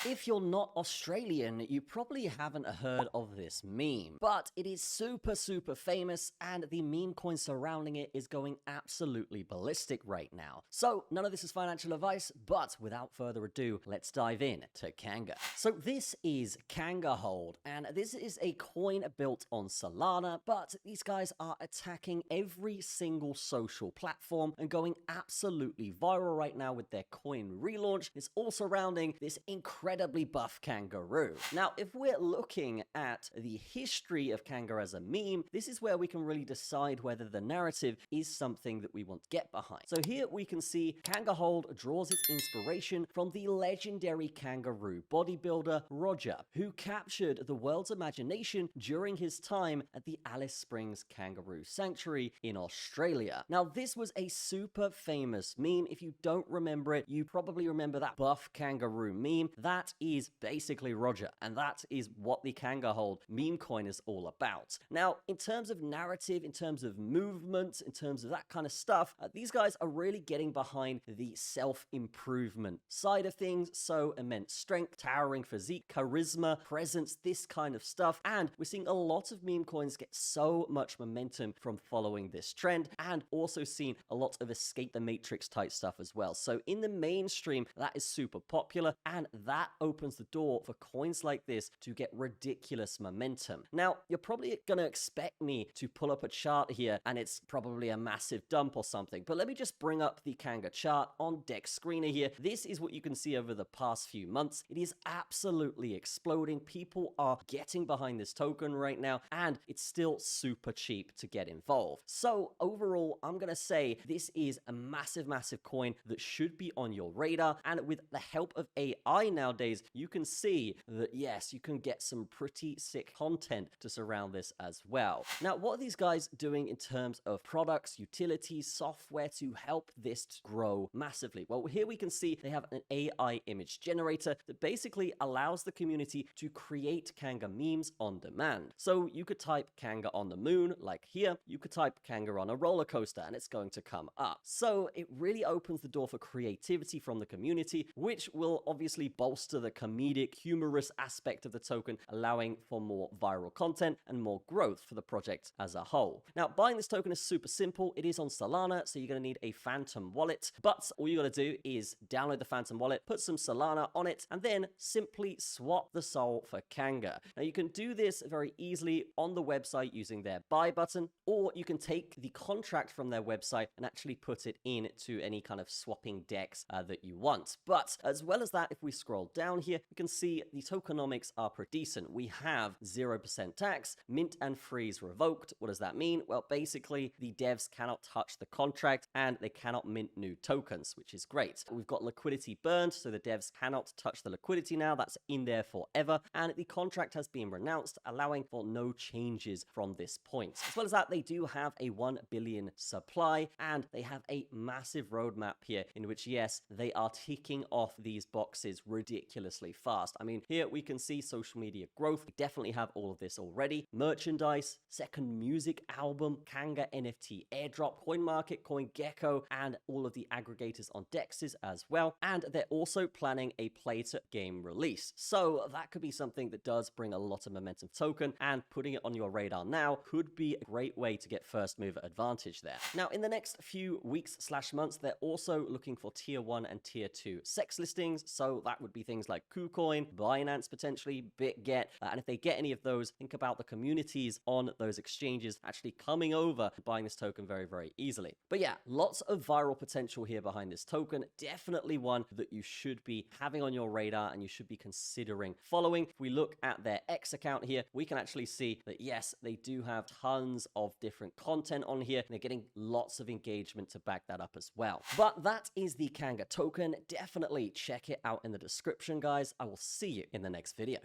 If you're not Australian, you probably haven't heard of this meme, but it is super famous and the meme coin surrounding it is going absolutely ballistic right now. So none of this is financial advice, but without further ado, let's dive in to KANGA. So this is Kangarhold, and this is a coin built on Solana, but these guys are attacking every single social platform and going absolutely viral right now with their coin relaunch. It's all surrounding this incredibly buff Kangaroo. Now, if we're looking at the history of KANGA as a meme, this is where we can really decide whether the narrative is something that we want to get behind. So here we can see Kangarhold draws its inspiration from the legendary kangaroo bodybuilder Roger, who captured the world's imagination during his time at the Alice Springs Kangaroo Sanctuary in Australia. Now, this was a super famous meme. If you don't remember it, you probably remember that buff kangaroo meme. That is basically Roger, and that is what the Kangarhold meme coin is all about. Now, in terms of narrative, in terms of movement, in terms of that kind of stuff, these guys are really getting behind the self-improvement side of things. So immense strength, towering physique, charisma, presence, this kind of stuff. And we're seeing a lot of meme coins get so much momentum from following this trend, and also seeing a lot of escape the matrix type stuff as well. So in the mainstream, that is super popular, and that opens the door for coins like this to get ridiculous momentum. Now, you're probably going to expect me to pull up a chart here, and it's probably a massive dump or something, but let me just bring up the KANGA chart on deck screener here. This is what you can see over the past few months. It is absolutely exploding. People are getting behind this token right now, and it's still super cheap to get involved. So overall, I'm going to say this is a massive coin that should be on your radar, and with the help of AI nowadays, you can see that yes, you can get some pretty sick content to surround this as well. Now, what are these guys doing in terms of products, utilities, software to help this grow massively? Well, here we can see they have an AI image generator that basically allows the community to create KANGA memes on demand. So you could type KANGA on the moon, like here. You could type KANGA on a roller coaster, and it's going to come up. So it really opens the door for creativity from the community, which will obviously bolster the comedic, humorous aspect of the token, allowing for more viral content and more growth for the project as a whole. Now, buying this token is super simple. It is on Solana, so you're going to need a Phantom wallet, but all you got to do is download the Phantom wallet, put some Solana on it, and then simply swap the Sol for KANGA. Now, you can do this very easily on the website using their buy button, or you can take the contract from their website and actually put it into any kind of swapping decks that you want. But as well as that, if we scroll down here, we can see the tokenomics are pretty decent. We have 0% tax, mint and freeze revoked. What does that mean? Well, basically, the devs cannot touch the contract and they cannot mint new tokens, which is great. We've got liquidity burned, so the devs cannot touch the liquidity now. That's in there forever. And the contract has been renounced, allowing for no changes from this point. As well as that, they do have a 1 billion supply, and they have a massive roadmap here in which, yes, they are ticking off these boxes ridiculously fast. I mean, here we can see social media growth. We definitely have all of this already. Merchandise, second music album, KANGA NFT airdrop, CoinMarket, CoinGecko, and all of the aggregators on DEXs as well. And they're also planning a play-to-game release. So that could be something that does bring a lot of momentum token, and putting it on your radar now could be a great way to get first mover advantage there. Now, in the next few weeks/months, they're also looking for tier 1 and tier 2 sex listings. So that would be things like KuCoin, Binance potentially, BitGet. And if they get any of those, think about the communities on those exchanges actually coming over and buying this token very easily. But yeah, lots of viral potential here behind this token. Definitely one that you should be having on your radar and you should be considering following. If we look at their X account here, we can actually see that yes, they do have tons of different content on here, and they're getting lots of engagement to back that up as well. But that is the KANGA token. Definitely check it out in the description, guys. I will see you in the next video.